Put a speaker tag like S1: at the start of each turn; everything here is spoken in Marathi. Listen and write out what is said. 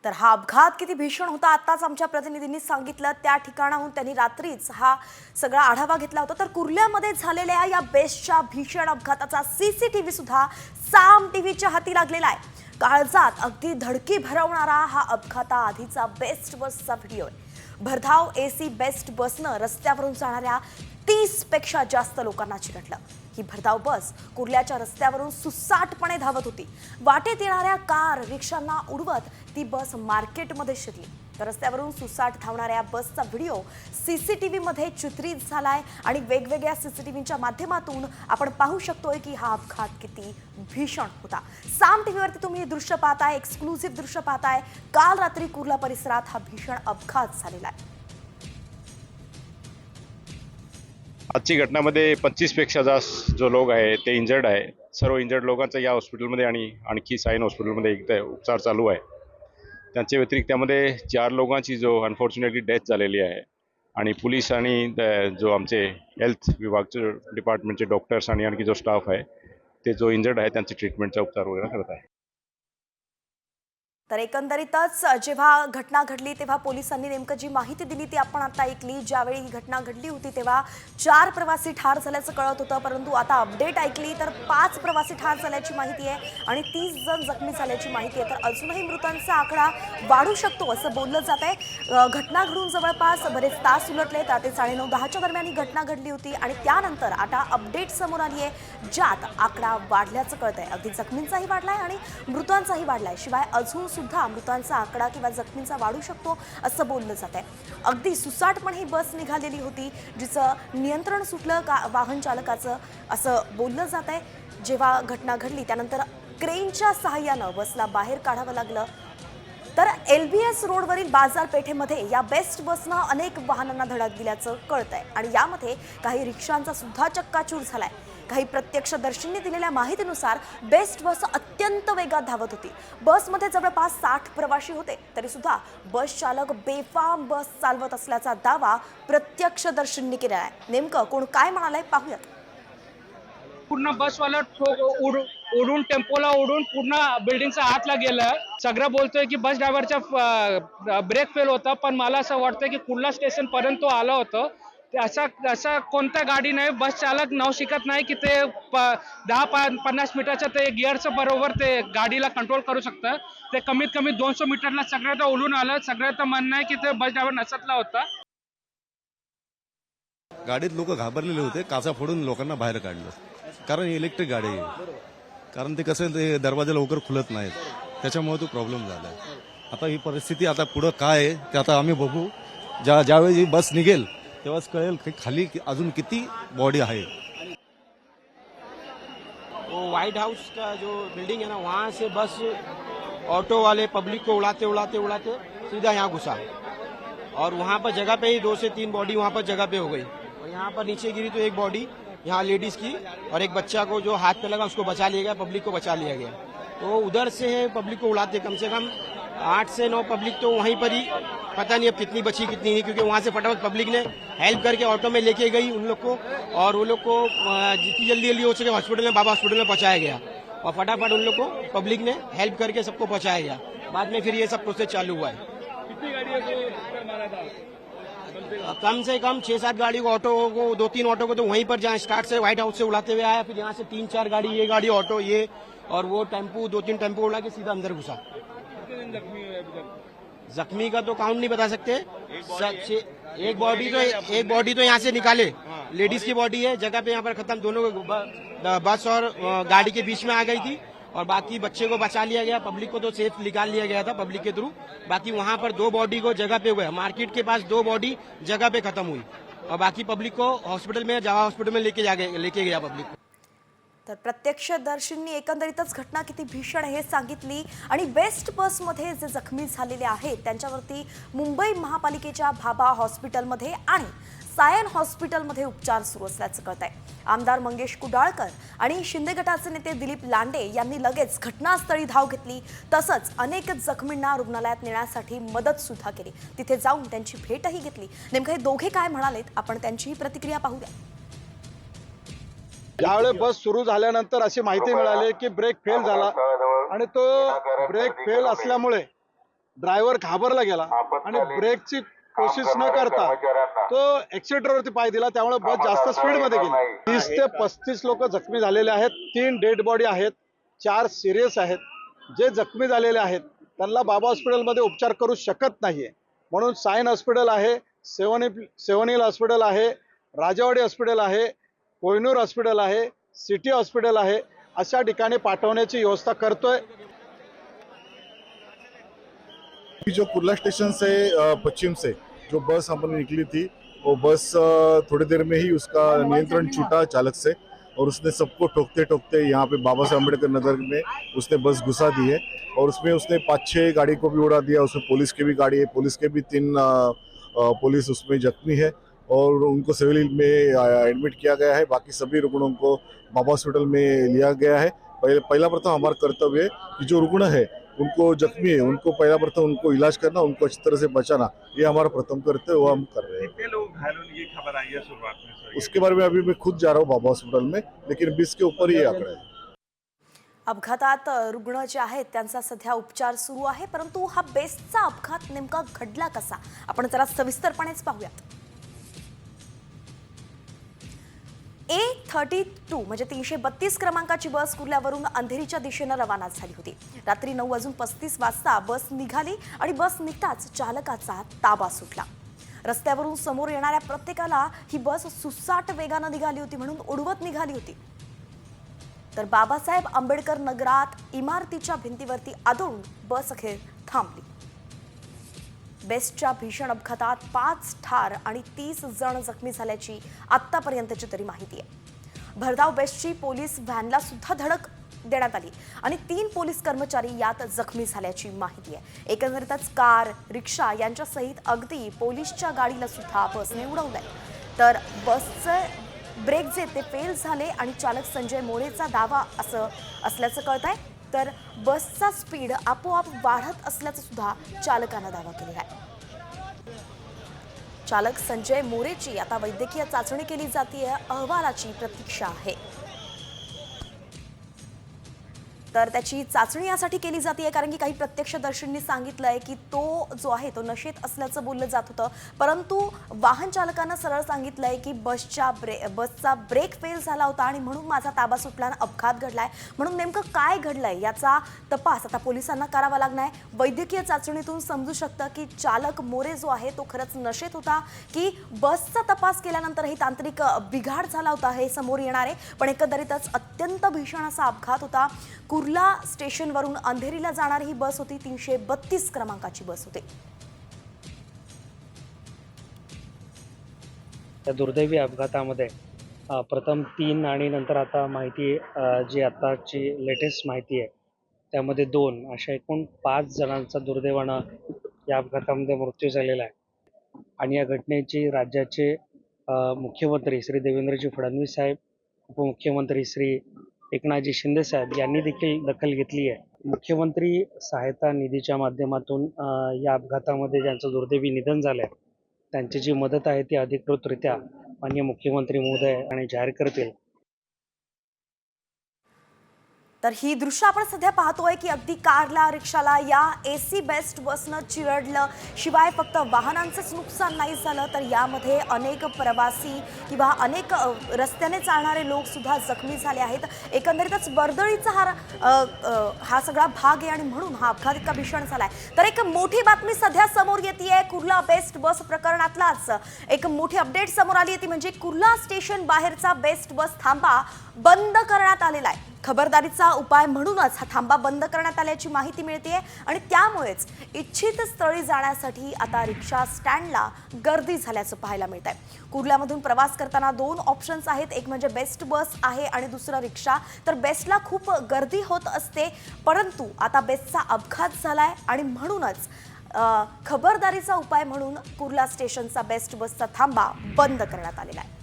S1: तर हा अपघात किती भीषण होता आताच आमच्या प्रतिनिधींनी सांगितलं। त्या ठिकाणाहून त्यांनी रात्रीच हा सगळा आढावा घेतला होता। तर कुर्ल्यामध्ये झालेल्या या बेस्टच्या भीषण अपघाताचा सीसीटीव्ही सुद्धा साम टीव्हीच्या हाती लागलेला आहे। काळजात अगदी धडकी भरवणारा हा अपघाताआधीचा बेस्ट बसचा व्हिडिओ आहे। भरधाव एसी बेस्ट बसनं रस्त्यावरून जाणाऱ्या 30 पेक्षा जास्त लोकांना चिरडलं। ही भरधाव बस कुर्ल्याच्या रस्त्यावरून सुसाटपणे धावत होती। वाटेत येणाऱ्या कार रिक्षांना उडवत ती बस मार्केटमध्ये शिरली। तर रस्त्यावरून सुसाट धावणाऱ्या बसचा व्हिडिओ सीसीटीव्ही मध्ये चित्रित झालाय आणि वेगवेगळ्या सीसीटीव्हीच्या माध्यमातून आपण पाहू शकतोय की हा अपघात किती भीषण होता। साम टीव्हीवरती तुम्ही हे दृश्य पाहताय, एक्सक्लुसिव्ह दृश्य पाहताय। काल रात्री कुर्ला परिसरात हा भीषण अपघात झालेला आहे।
S2: आजची घटनामध्ये 25 पेक्षा जास्त जो लोक आहे ते इंजर्ड आहे। सर्व इंजर्ड लोकांचा या हॉस्पिटलमध्ये आणि आणखी सायन हॉस्पिटलमध्ये एकदा उपचार चालू आहे। त्यांच्या व्यतिरिक्त त्यामध्ये 4 लोकांची जो अनफॉर्च्युनेटली डेथ झालेली आहे आणि पोलीस आणि जो आमचे हेल्थ विभागचे डिपार्टमेंटचे डॉक्टर्स आणि आणखी जो स्टाफ आहे ते जो इंजर्ड आहे त्यांचे ट्रीटमेंटचा उपचार वगैरे करत आहे।
S1: तर एकंदरीतच जेव्हा घटना घडली तेव्हा पोलिसांनी नेमकं जी माहिती दिली ती आपण आता ऐकली। ज्यावेळी ही घटना घडली होती तेव्हा 4 प्रवासी ठार झाल्याचं कळत होतं, परंतु आता अपडेट ऐकली तर 5 प्रवासी ठार झाल्याची माहिती आहे आणि 30 जण जखमी झाल्याची माहिती आहे। तर अजूनही मृतांचा आकडा वाढू शकतो असं बोललं जात आहे। घटना घडून जवळपास बरेच तास उलटले। रात्री 9:30-10च्या दरम्यान ही घटना घडली होती आणि त्यानंतर आता अपडेट समोर आली आहे ज्यात आकडा वाढल्याचं कळतंय। अगदी जखमींचाही वाढलाय आणि मृतांचाही वाढलाय। शिवाय अजून सुद्धा मृतांचा आकडा किंवा जखमींचा वाढू शकतो असं बोललं जात आहे। अगदी सुसाटपणे ही बस निघालेली होती जिचं नियंत्रण सुटलं वाहन चालकाचं असं बोललं जात आहे। जेव्हा घटना घडली त्यानंतर क्रेनच्या सहाय्यानं बसला बाहेर काढावं लागलं। तर LBS रोडवरील बाजारपेठेमध्ये या बेस्ट बसनं अनेक वाहनांना धडक दिल्याचं कळतंय आणि यामध्ये काही रिक्षांचा सुद्धा चक्काचूर झालाय। काही प्रत्यक्षदर्शींनी दिलेल्या माहितीनुसार बेस्ट बस अत्यंत वेगात धावत होती। बसमध्ये जवळपास 60 प्रवासी होते, तरी सुद्धा बस चालक बेफाम बस चालवत असल्याचा दावा प्रत्यक्षदर्शींनी केला आहे। नेमकं कोण काय म्हणालंय पाहूयात।
S3: पूर्ण बसवाला उडून टेम्पोला उडून पूर्ण बिल्डिंगच्या आतला गेलं। सगळं बोलतोय की बस ड्रायव्हरचा ब्रेक फेल होता, पण मला असं वाटतं की कुर्ला स्टेशन पर्यंत तो आला होता। असा कोणत्या गाडी नाही, बस चालक नाव शिकत नाही की ते 10-50 मीटरच्या ते गिअरचं बरोबर ते गाडीला कंट्रोल करू शकतं। ते कमीत कमी 200 मीटरला सगळ्यात उडून आलं। सगळ्यात म्हणणं आहे की ते बस ड्रायव्हर नशेतला होता।
S4: गाडीत लोक घाबरलेले होते, काचा फोडून लोकांना बाहेर काढलं, कारण इलेक्ट्रिक गाडी आहे। कारण ते कसं ते दरवाजा लवकर खुलत नाहीत, त्याच्यामुळे तो प्रॉब्लेम झाला। आता ही परिस्थिती आता पुढं काय आहे ते आता आम्ही बघू। ज्यावेळी बस निघेल तेव्हाच कळेल की खाली अजून किती बॉडी आहे।
S5: वो व्हाइट हाउस का जो बिल्डिंग है ना, वहाँ से बस ऑटो वाले पब्लिक को उड़ाते उड़ाते उड़ाते सीधा यहाँ घुसा और वहाँ पर जगह पे ही 2 से 3 बॉडी वहाँ पर जगह पे हो गई। और यहाँ पर नीचे गिरी तो एक बॉडी यहाँ लेडीज की और एक बच्चा को जो हाथ पे लगा उसको बचा लिया गया, पब्लिक को बचा लिया गया। तो उधर से पब्लिक को उड़ाते कम से कम 8 से 9 पब्लिक तो वहीं पर ही, पता नहीं अब कितनी बची कितनी नहीं, क्योंकि वहाँ से फटाफट पब्लिक ने हेल्प करके ऑटो में लेके गई उन लोग को और वो लोग को जितनी जल्दी हो सके हॉस्पिटल में, बाबा हॉस्पिटल में पहुँचाया गया और फटाफट उन लोग को पब्लिक ने हेल्प करके सबको पहुँचाया गया। बाद में फिर ये सब प्रोसेस चालू हुआ है। कम से कम 6-7 गाड़ी को, ऑटो को 2-3 ऑटो को तो वहीं पर जहाँ स्टार्ट से व्हाइट हाउस से उड़ाते हुए आया, फिर यहाँ से 3-4 गाड़ी, ये गाड़ी ऑटो ये और वो टेम्पो 2-3 टेम्पो उड़ा के सीधा अंदर घुसा। जख्मी का तो काउंट नहीं बता सकते। एक बॉडी तो यहाँ से निकाले, लेडीज की बॉडी है, जगह पे यहाँ पर खत्म। दोनों बस और गाड़ी के बीच में आ गई थी और बाकी बच्चे को बचा लिया गया, पब्लिक को तो सेफ निकाल लिया गया था पब्लिक के थ्रू। बाकी वहाँ पर 2 बॉडी को जगह पे हुए, मार्केट के पास 2 बॉडी जगह पे खत्म हुई और बाकी पब्लिक को हॉस्पिटल में, जवाहर हॉस्पिटल में लेके गया पब्लिक।
S1: तर प्रत्यक्षदर्शींनी एकंदरीतच घटना किती भीषण आहे हे सांगितली आणि बेस्ट बसमध्ये जे जखमी झालेले आहेत त्यांच्यावरती मुंबई महापालिकेच्या भाभा हॉस्पिटलमध्ये आणि सायन हॉस्पिटलमध्ये उपचार सुरू असल्याचं कळतंय। आमदार मंगेश कुडाळकर आणि शिंदे गटाचे नेते दिलीप लांडे यांनी लगेच घटनास्थळी धाव घेतली, तसंच अनेक जखमींना रुग्णालयात नेण्यासाठी मदत सुद्धा केली। तिथे जाऊन त्यांची भेटही घेतली। नेमके हे दोघे काय म्हणालेत आपण त्यांची प्रतिक्रिया पाहूया।
S6: ज्यावेळी बस सुरू झाल्यानंतर अशी माहिती मिळाली की ब्रेक फेल झाला आणि तो ब्रेक फेल असल्यामुळे ड्रायव्हर घाबरला गेला आणि ब्रेकची कोशिश न करता तो एक्सिलेटरवरती पाय दिला, त्यामुळे बस जास्त स्पीडमध्ये गेली. 30 ते 35 लोक जखमी झालेले आहेत. 3 डेड बॉडी आहेत, 4 सिरियस आहेत. जे जखमी झालेले आहेत त्यांना बाबा हॉस्पिटलमध्ये उपचार करू शकत नाहीये, म्हणून सायन हॉस्पिटल आहे, सेवन हिल हॉस्पिटल आहे, राजावाडी हॉस्पिटल आहे, कोहिनूर हॉस्पिटल आहे, सिटी हॉस्पिटल आहे, अशा ठिकाणी पाठवण्याची व्यवस्था करतोय.
S7: जो कुर्ला स्टेशन से पश्चिम से जो बस हमारी निकली थी, वो बस थोड़ी देर में ही उसका नियंत्रण छूटा चालक से और उसने सबको ठोकते ठोकते यहाँ पे बाबा साहब अम्बेडकर नगर में उसने बस घुसा दी है और उसमें उसने 5-6 गाड़ी को भी उड़ा दिया. उसमें पुलिस की भी गाड़ी है, पुलिस के भी 3 पुलिस उसमें जख्मी है और उनको सिविल में एडमिट किया गया है. बाकी सभी रुग्णों को बाबा हॉस्पिटल में लिया गया है. पहला प्रथम हमारा कर्तव्य है कि जो रुग्ण है उनको जख्मी है उनको पहला प्रथम उनको इलाज करना, उनको अच्छी तरह से बचाना, ये हमारा प्रथम कर्तव्य वो हम कर रहे हैं.
S8: कितने लोग घायल हुए ये खबर आई है शुरुआत में सर?
S7: उसके बारे में अभी मैं खुद जा रहा हूँ बाबा हॉस्पिटल में, लेकिन 20 के ऊपर ही आंकड़ा है.
S1: अपघातात रुग्ण जे आहेत त्यांचा सध्या उपचार सुरू आहे, परंतु हा बेस्टचा अपघात नेमका घडला कसा आपण जरा सविस्तरपणेच पाहूयात. A32 म्हणजे 332 क्रमांकाची बस कुर्ल्यावरून अंधेरीच्या दिशेने रवाना झाली होती. रात्री 9:35 वाजता बस निघाली आणि बस निघताच चालकाचा ताबा सुटला. रस्त्यावरून समोर येणाऱ्या प्रत्येकाला ही बस सुसाट वेगाने निघाली होती म्हणून उडवत निघाली होती. तर बाबासाहेब आंबेडकर नगरात इमारतीच्या भिंतीवरती आदळून बस अखेर थांबली. बेस्टच्या भीषण अपघातात 5 ठार आणि 30 जण जखमी झाल्याची आतापर्यंतची तरी माहिती आहे. भरधाव बेस्टची पोलीस व्हॅनला सुद्धा धडक देण्यात आली आणि 3 पोलीस कर्मचारी यात जखमी झाल्याची माहिती आहे. एकंदरीतच कार, रिक्षा यांच्यासहित अगदी पोलीसच्या गाडीला सुद्धा बसने उडवलंय. तर बसचे ब्रेक जे ते फेल झाले आणि चालक संजय मोरेचा दावा असल्याचं कळतंय. तर बसचा स्पीड आपोआप वाढत असल्याचं सुद्धा चालकानं दावा केलेला आहे. चालक संजय मोरेची आता वैद्यकीय चाचणी केली जाते, अहवालाची प्रतीक्षा आहे. तर त्याची चाचणी यासाठी केली जाते कारण की काही प्रत्यक्षदर्शींनी सांगितलंय की तो जो आहे तो नशेत असल्याचं बोललं जात होतं, परंतु वाहन चालकानं सरळ सांगितलंय की बसचा ब्रेक फेल झाला होता आणि म्हणून माझा ताबा सुटल्यानं अपघात घडलाय. म्हणून नेमकं काय घडलंय याचा तपास आता पोलिसांना करावा लागणार. वैद्यकीय चाचणीतून समजू शकतं की चालक मोरे जो आहे तो खरंच नशेत होता की बसचा तपास केल्यानंतरही तांत्रिक बिघाड झाला होता हे समोर येणार आहे. पण एकंदरीतच अत्यंत भीषण असा अपघात होता. कुर्ला स्टेशनवरून अंधेरीला जाणारी ही बस होती, 332 क्रमांकाची बस होती.
S9: त्या दुर्दैवी अपघातामध्ये प्रथम 3 आणि नंतर आता माहिती जी आताची लेटेस्ट माहिती आहे त्यामध्ये 2 अशा एकूण 5 जणांचा दुर्दैवानं या अपघातामध्ये मृत्यू झालेला आहे. आणि या घटनेची राज्याचे मुख्यमंत्री श्री देवेंद्रजी फडणवीस साहेब, उपमुख्यमंत्री श्री एकनाथजी शिंदे साहेब यांनी देखील दखल घेतली आहे. मुख्यमंत्री सहायता निधीच्या माध्यमातून या अपघातामध्ये ज्यांचं दुर्दैवी निधन झालं आहे त्यांची जी मदत आहे ती अधिकृतरित्या माननीय मुख्यमंत्री महोदय आणि जाहीर करतील.
S1: तर ही दृश्य आपण सध्या पाहतोय की अगदी कारला, रिक्षाला या AC बेस्ट बसनं चिरडलं. शिवाय फक्त वाहनांचंच नुकसान नाही झालं तर यामध्ये अनेक प्रवासी किंवा अनेक रस्त्याने चालणारे लोक सुद्धा जखमी झाले आहेत. एकंदरीतच वर्दळीचा हा सगळा भाग आहे आणि म्हणून हा अपघात इतका भीषण झालाय. तर एक मोठी बातमी सध्या समोर येते. कुर्ला बेस्ट बस प्रकरणातलाच एक मोठी अपडेट समोर आली आहे ती म्हणजे कुर्ला स्टेशन बाहेरचा बेस्ट बस थांबा बंद करण्यात आलेला आहे. खबरदारीचा उपाय म्हणूनच हा थांबा बंद करण्यात आल्याची माहिती मिळते आणि त्यामुळेच इच्छित स्थळी जाण्यासाठी आता रिक्षा स्टँडला गर्दी झाल्याचं पाहायला मिळत आहे. कुर्ल्यामधून प्रवास करताना 2 ऑप्शन्स आहेत, एक म्हणजे बेस्ट बस आहे आणि दुसरं रिक्षा. तर बेस्टला खूप गर्दी होत असते, परंतु आता बेस्टचा अपघात झालाय आणि म्हणूनच खबरदारीचा उपाय म्हणून कुर्ला स्टेशनचा बेस्ट बसचा थांबा बंद करण्यात आलेला आहे.